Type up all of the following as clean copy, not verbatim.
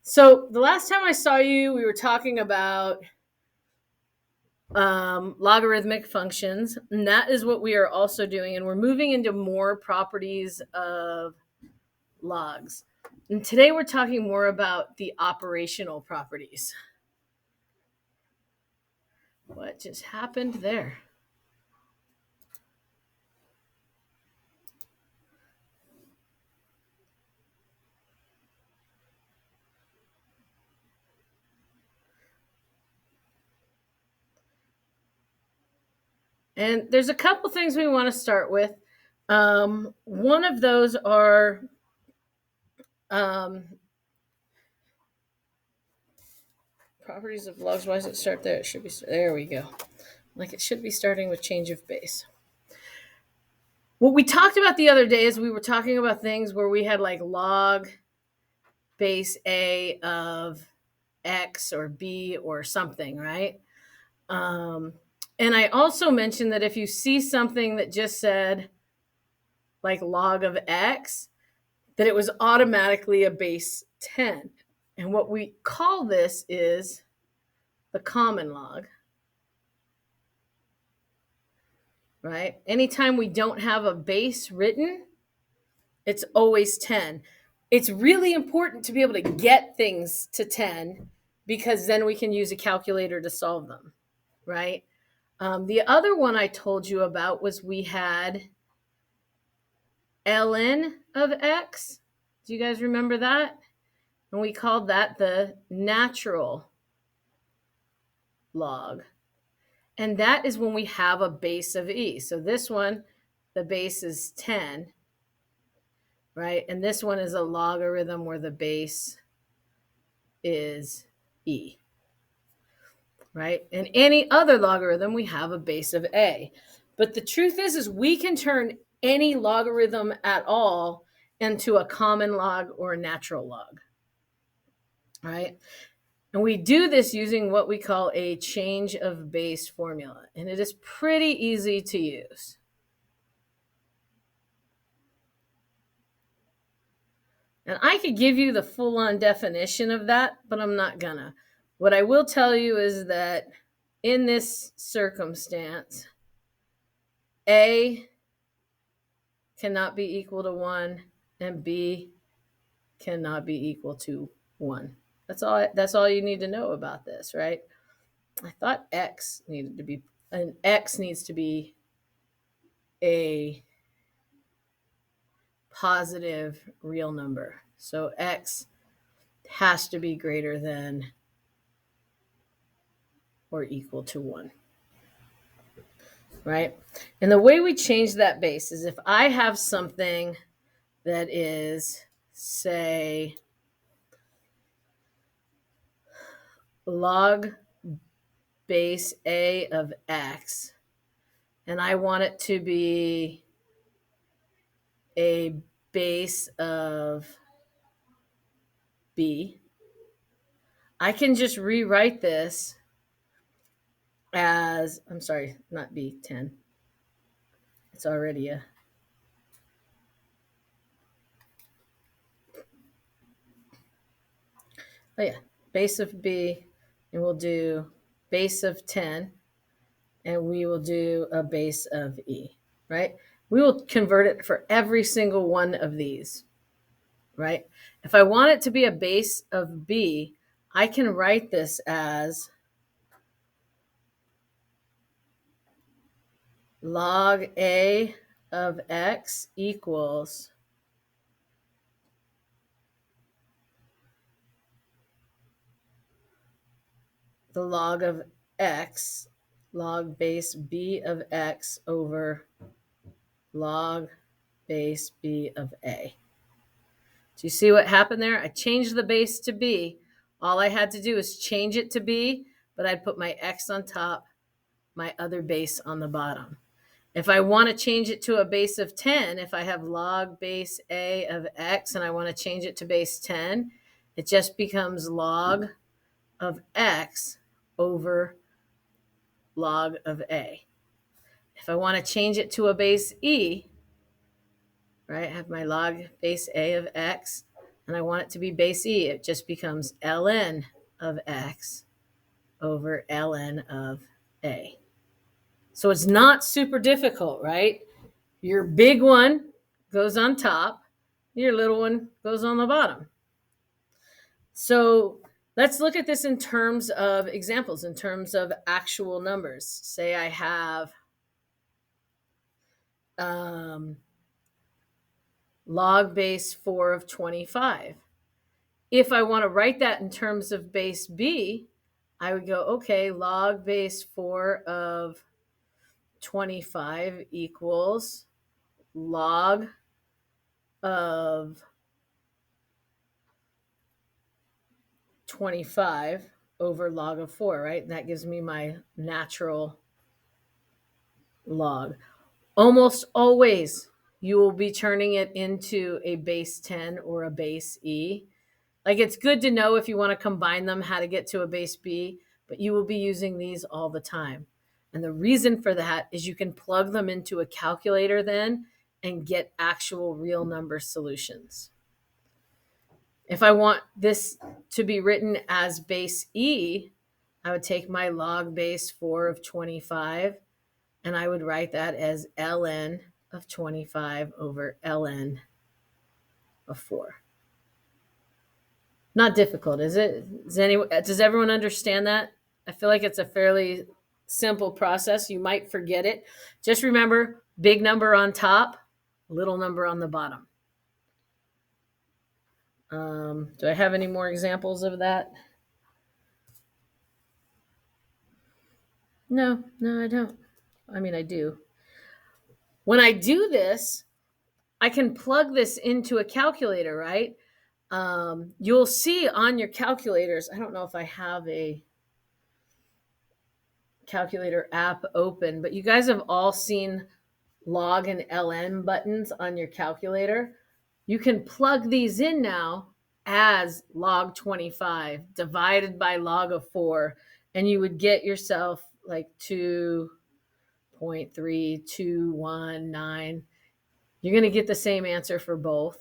So the last time I saw you, we were talking about logarithmic functions, and that is what we are also doing. And we're moving into more properties of logs. And today we're talking more about the operational properties. What just happened there? And there's a couple things we want to start with. One of those are um, properties of logs. Why does it start there? It should be there. We go. Like it should be starting with change of base. What we talked about the other day is we were talking about things where we had like log base a of x or b or something, right? Um, and I also mentioned that if you see something that just said like log of x, that it was automatically a base 10. And what we call this is the common log, right? Anytime we don't have a base written, it's always 10. It's really important to be able to get things to 10 because then we can use a calculator to solve them, right? The other one I told you about was we had ln of x. Do you guys remember that? And we called that the natural log. And that is when we have a base of e. So this one, the base is 10, right? And this one is a logarithm where the base is e, right? And any other logarithm, we have a base of a. But the truth is we can turn any logarithm at all into a common log or a natural log, right? And we do this using what we call a change of base formula. And it is pretty easy to use. And I could give you the full-on definition of that, but I'm not gonna. What I will tell you is that in this circumstance, A cannot be equal to 1 and B cannot be equal to 1. That's all you need to know about this, right? I thought X needed to be an X needs to be a positive real number. So X has to be greater than or equal to 1. Right? And the way we change that base is if I have something that is, say, log base a of x, and I want it to be a base of b, I can just rewrite this as, I'm sorry, not b, 10. It's already a, oh yeah, base of b, and we'll do base of 10, and we will do a base of e, right? We will convert it for every single one of these, right? If I want it to be a base of b, I can write this as log a of x equals the log of x, log base b of x over log base b of a. Do you see what happened there? I changed the base to b. All I had to do is change it to b, but I'd put my x on top, my other base on the bottom. If I want to change it to a base of 10, if I have log base a of x and I want to change it to base 10, it just becomes log of x over log of a. If I want to change it to a base e, right, I have my log base a of x, and I want it to be base e, it just becomes ln of x over ln of a. So it's not super difficult, right? Your big one goes on top, your little one goes on the bottom. So let's look at this in terms of examples, in terms of actual numbers. Say I have log base 4 of 25. If I want to write that in terms of base b, I would go, okay, log base 4 of 25 equals log of 25 over log of 4, right? And that gives me my natural log. Almost always you will be turning it into a base 10 or a base e. Like, it's good to know if you want to combine them how to get to a base b, but you will be using these all the time. And the reason for that is you can plug them into a calculator then and get actual real number solutions. If I want this to be written as base e, I would take my log base 4 of 25 and I would write that as ln of 25 over ln of 4. Not difficult, is it? Does everyone understand that? I feel like it's a fairly simple process. You might forget it. Just remember, big number on top, little number on the bottom. Do I have any more examples of that? No, I don't. I mean, I do. When I do this, I can plug this into a calculator, right? You'll see on your calculators, I don't know if I have a calculator app open, but you guys have all seen log and ln buttons on your calculator. You can plug these in now as log 25 divided by log of 4, and you would get yourself like 2.3219. You're going to get the same answer for both.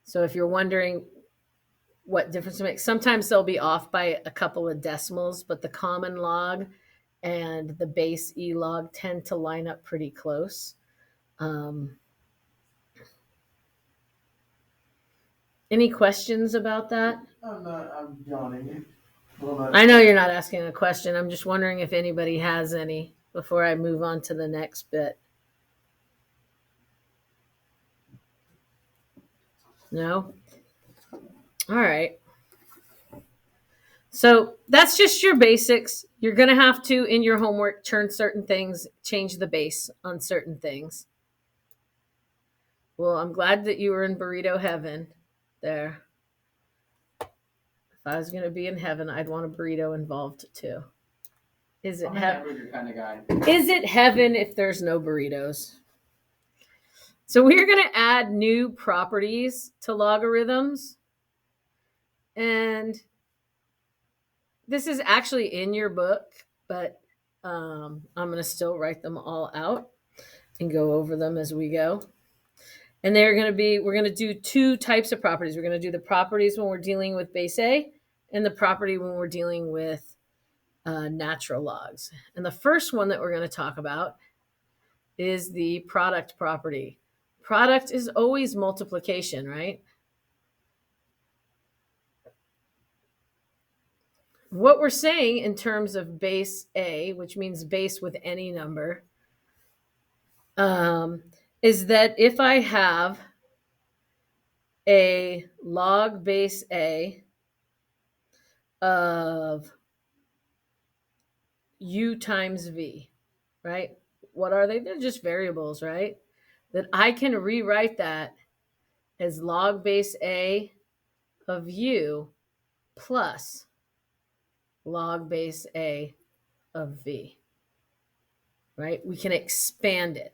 So if you're wondering what difference it makes, sometimes they'll be off by a couple of decimals, but the common log and the base e log tend to line up pretty close. Any questions about that? I'm yawning. I know you're not asking a question. I'm just wondering if anybody has any before I move on to the next bit. No? All right. So that's just your basics. You're going to have to, in your homework, turn certain things, change the base on certain things. Well, I'm glad that you were in burrito heaven there. If I was going to be in heaven, I'd want a burrito involved too. Is it I'm a hamburger kind of guy. Is it heaven if there's no burritos? So we're going to add new properties to logarithms. And this is actually in your book, but I'm going to still write them all out and go over them as we go. And we're going to do two types of properties. We're going to do the properties when we're dealing with base A and the property when we're dealing with natural logs. And the first one that we're going to talk about is the product property. Product is always multiplication, right? What we're saying in terms of base A, which means base with any number, is that if I have a log base A of u times v, right? What are they? They're just variables, right? That I can rewrite that as log base A of u plus log base A of v, right? We can expand it.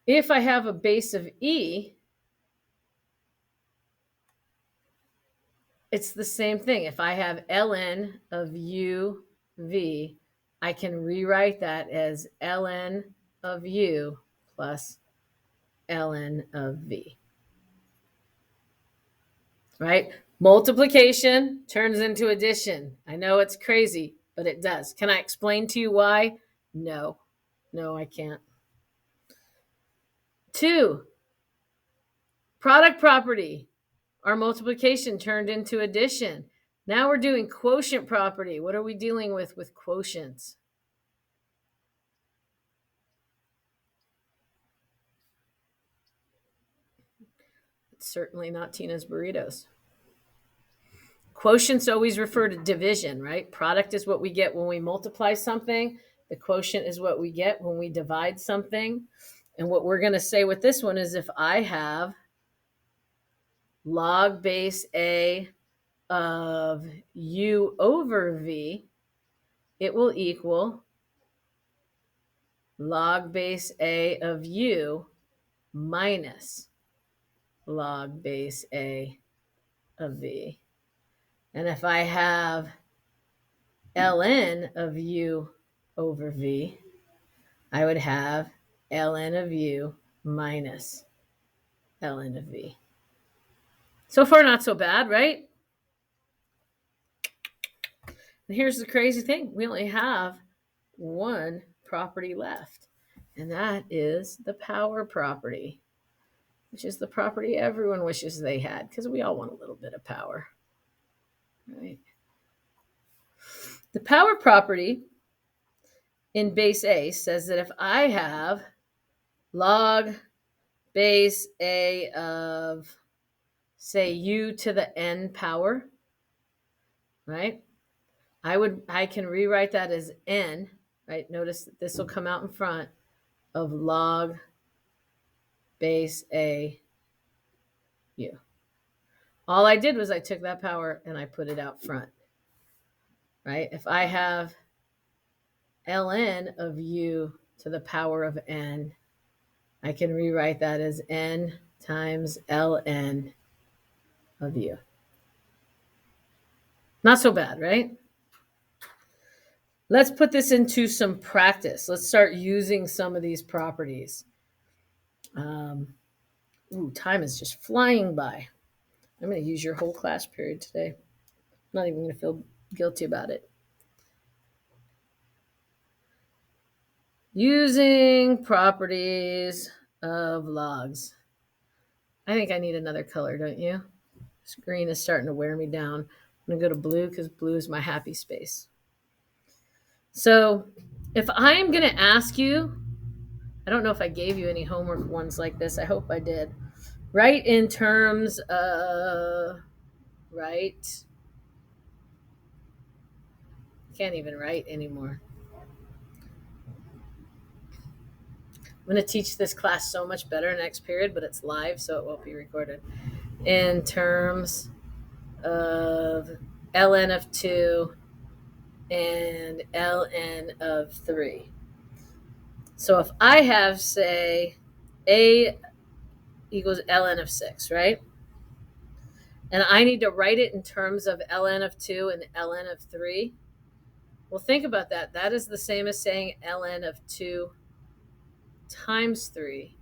If I have a base of e, it's the same thing. If I have ln of u v, I can rewrite that as ln of u plus ln of v. right? Multiplication turns into addition. I know it's crazy, but it does. Can I explain to you why? No. No, I can't. 2, product property. Our multiplication turned into addition. Now we're doing quotient property. What are we dealing with quotients? It's certainly not Tina's burritos. Quotients always refer to division, right? Product is what we get when we multiply something. The quotient is what we get when we divide something. And what we're going to say with this one is if I have log base A of u over v, it will equal log base A of u minus log base A of v. And if I have ln of u over v, I would have ln of u minus ln of v. So far, not so bad, right? And here's the crazy thing. We only have one property left, and that is the power property, which is the property everyone wishes they had because we all want a little bit of power, right? The power property in base A says that if I have log base A of, say, u to the n power, right? I can rewrite that as n, right? Notice that this will come out in front of log base A u. All I did was I took that power and I put it out front, right? If I have ln of u to the power of n, I can rewrite that as n times ln of u. Not so bad, right? Let's put this into some practice. Let's start using some of these properties. Time is just flying by. I'm going to use your whole class period today. I'm not even going to feel guilty about it. Using properties of logs. I think I need another color, don't you? This green is starting to wear me down. I'm going to go to blue because blue is my happy space. So if I'm going to ask you, I don't know if I gave you any homework ones like this. I hope I did. Write in terms of, right? Can't even write anymore. I'm going to teach this class so much better next period, but it's live, so it won't be recorded. In terms of ln of 2 and ln of 3. So if I have, say, a equals ln of 6, right? And I need to write it in terms of ln of 2 and ln of 3. Well, think about that. That is the same as saying ln of 2 times 3,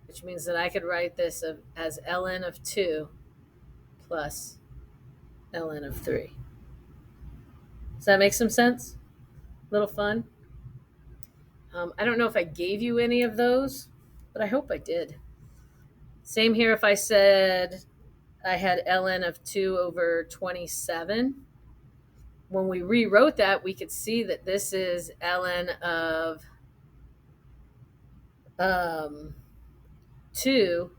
which means that I could write this as ln of 2 plus ln of 3. Does that make some sense? A little fun? I don't know if I gave you any of those, but I hope I did. Same here if I said I had ln of 2 over 27. When we rewrote that, we could see that this is ln of 2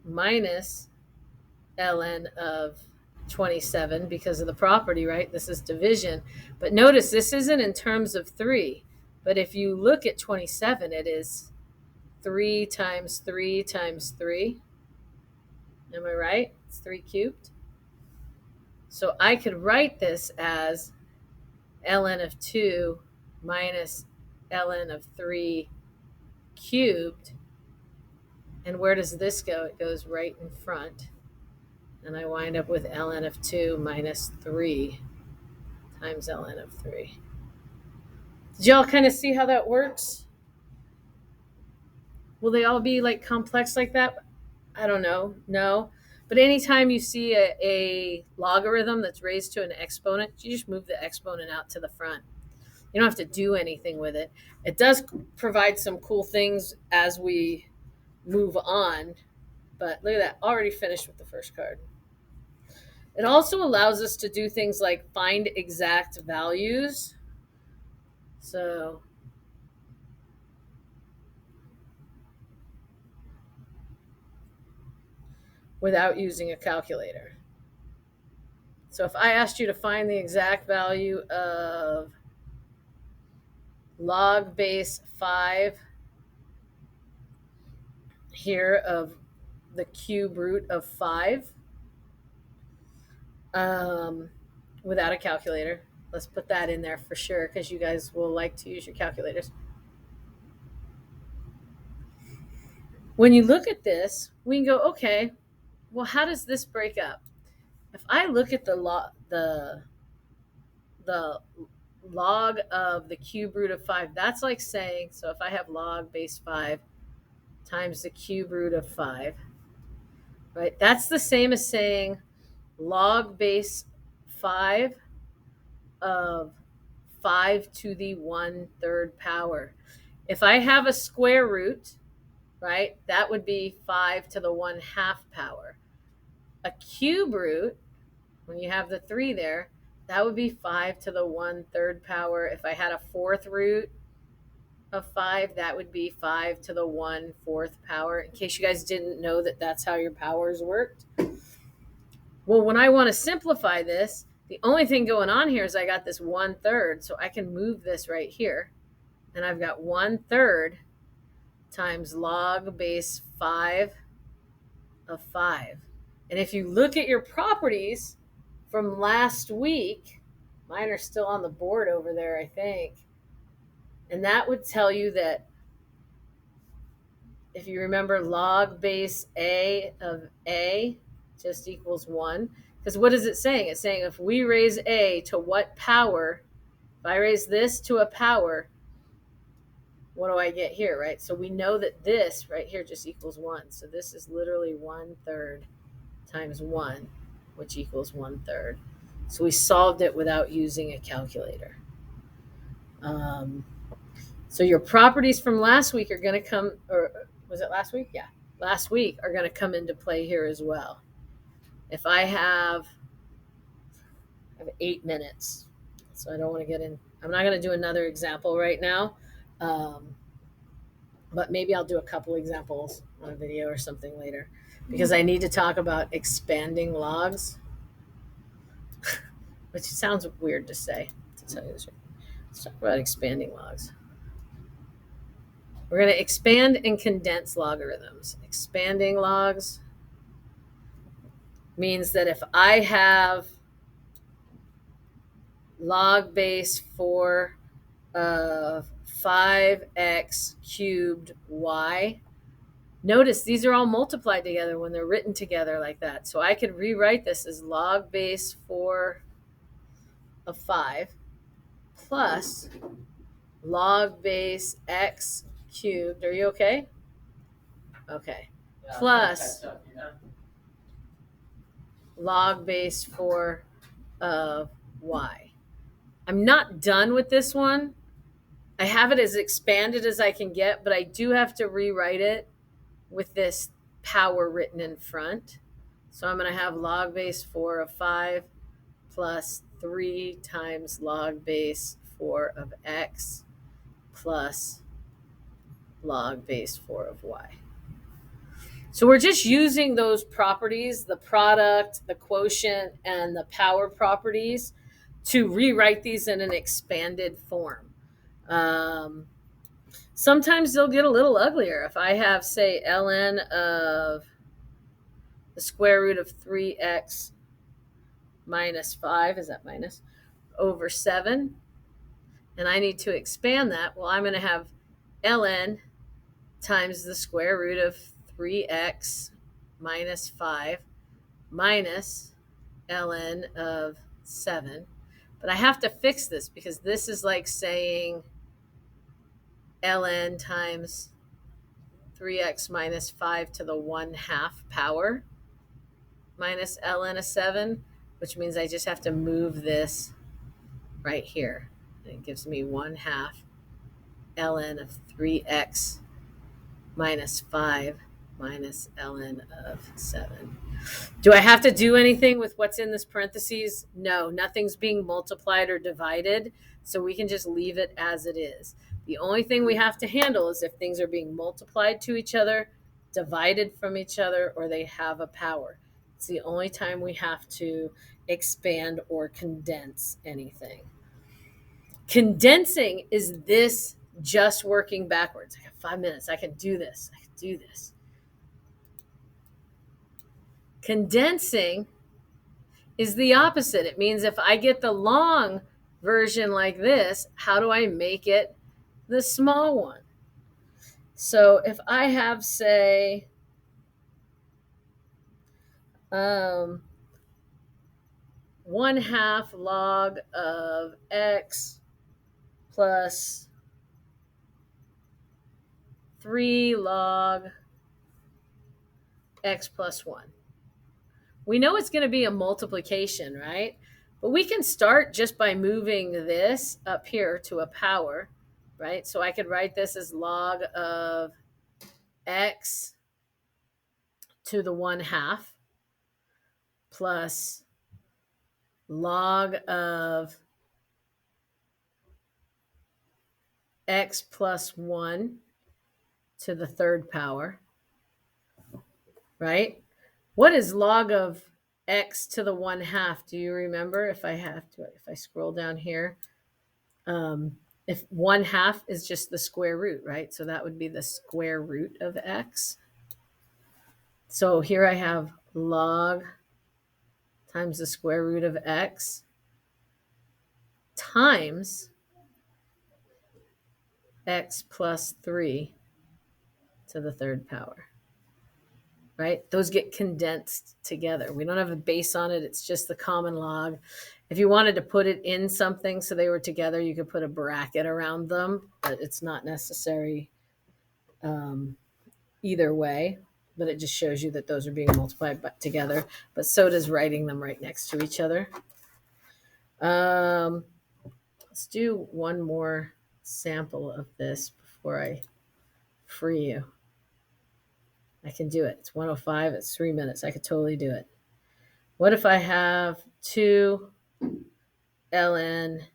minus ln of 27 because of the property, right? This is division. But notice this isn't in terms of 3. But if you look at 27, it is 3 times 3 times 3. Am I right? It's 3 cubed. So I could write this as ln of 2 minus ln of 3 cubed. And where does this go? It goes right in front. And I wind up with ln of 2 minus 3 times ln of 3. Did y'all kind of see how that works? Will they all be like complex like that? I don't know. No. But anytime you see a logarithm that's raised to an exponent, you just move the exponent out to the front. You don't have to do anything with it. It does provide some cool things as we move on. But look at that, already finished with the first card. It also allows us to do things like find exact values. So without using a calculator. So if I asked you to find the exact value of log base 5 here of the cube root of 5 without a calculator. Let's put that in there for sure because you guys will like to use your calculators. When you look at this, we can go, okay, well, how does this break up? If I look at the log of the cube root of 5, that's like saying, so if I have log base 5 times the cube root of 5, right? That's the same as saying log base 5 of 5 to the 1/3 power. If I have a square root, right, that would be 5 to the 1/2 power. A cube root, when you have the 3 there, that would be 5 to the 1/3 power. If I had a fourth root of 5, that would be 5 to the 1/4 power. In case you guys didn't know that that's how your powers worked. Well, when I want to simplify this, the only thing going on here is I got this 1/3, so I can move this right here. And I've got 1/3 times log base 5 of 5. And if you look at your properties from last week, mine are still on the board over there, I think. And that would tell you that if you remember log base A of A just equals 1. Because what is it saying? It's saying if we raise A to what power, if I raise this to a power, what do I get here, right? So we know that this right here just equals 1. So this is literally 1/3 times 1, which equals 1/3. So we solved it without using a calculator. So your properties from last week are going to come, or was it last week? Yeah, last week are going to come into play here as well. If I have 8 minutes, so I don't want to get in. I'm not going to do another example right now, but maybe I'll do a couple examples on a video or something later because I need to talk about expanding logs, which sounds weird to say, to tell you this. Let's talk about expanding logs. We're going to expand and condense logarithms. Expanding logs means that if I have log base 4 of 5x cubed y, notice these are all multiplied together when they're written together like that. So I could rewrite this as log base 4 of 5 plus log base x cubed. Are you okay? Okay. Yeah, Plus up, log base 4 of y. I'm not done with this one. I have it as expanded as I can get, but I do have to rewrite it with this power written in front. So I'm going to have log base 4 of 5 plus 3 times log base 4 of x plus log base 4 of y. So we're just using those properties, the product, the quotient, and the power properties to rewrite these in an expanded form. Sometimes they'll get a little uglier. If I have, say, ln of the square root of 3x minus 5, is that minus, over 7, and I need to expand that, well, I'm going to have ln times the square root of 3x minus 5 minus ln of 7. But I have to fix this because this is like saying ln times 3x minus 5 to the 1/2 power. minus ln of 7, which means I just have to move this right here. It gives me 1/2 ln of 3x minus 5 minus ln of 7. Do I have to do anything with what's in this parentheses? No, nothing's being multiplied or divided, so we can just leave it as it is. The only thing we have to handle is if things are being multiplied to each other, divided from each other, or they have a power. It's the only time we have to expand or condense anything. Condensing is this just working backwards. I have 5 minutes. I can do this. I can do this. Condensing is the opposite. It means if I get the long version like this, how do I make it the small one? So if I have, say, 1/2 log of x plus 3 log x plus 1. We know it's going to be a multiplication, right? But we can start just by moving this up here to a power, right? So I could write this as log of x to the 1/2 plus log of x plus 1 to the 3rd power, right? What is log of x to the 1/2? Do you remember? If I scroll down here, if 1/2 is just the square root, right? So that would be the square root of x. So here I have log times the square root of x times x plus 3 to the 3rd power, right? Those get condensed together. We don't have a base on it. It's just the common log. If you wanted to put it in something so they were together, you could put a bracket around them, but it's not necessary either way. But it just shows you that those are being multiplied together. But so does writing them right next to each other. Let's do one more sample of this before I free you. I can do it. It's 1:05. It's 3 minutes. I could totally do it. What if I have 2 ln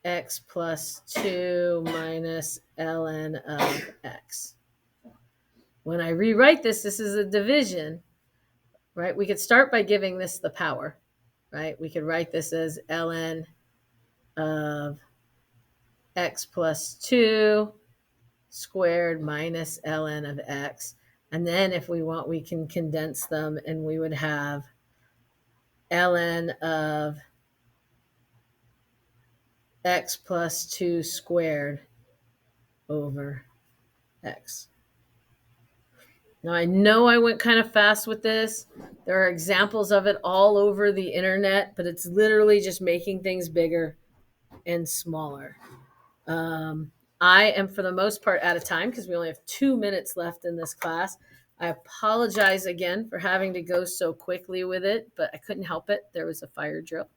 x plus 2 minus ln of x? When I rewrite this, this is a division, right? We could start by giving this the power, right? We could write this as ln of x plus 2 squared minus ln of x. And then if we want, we can condense them and we would have ln of x plus 2 squared over x. Now I know I went kind of fast with this. There are examples of it all over the internet, but it's literally just making things bigger and smaller. I am, for the most part, out of time because we only have 2 minutes left in this class. I apologize again for having to go so quickly with it, but I couldn't help it. There was a fire drill.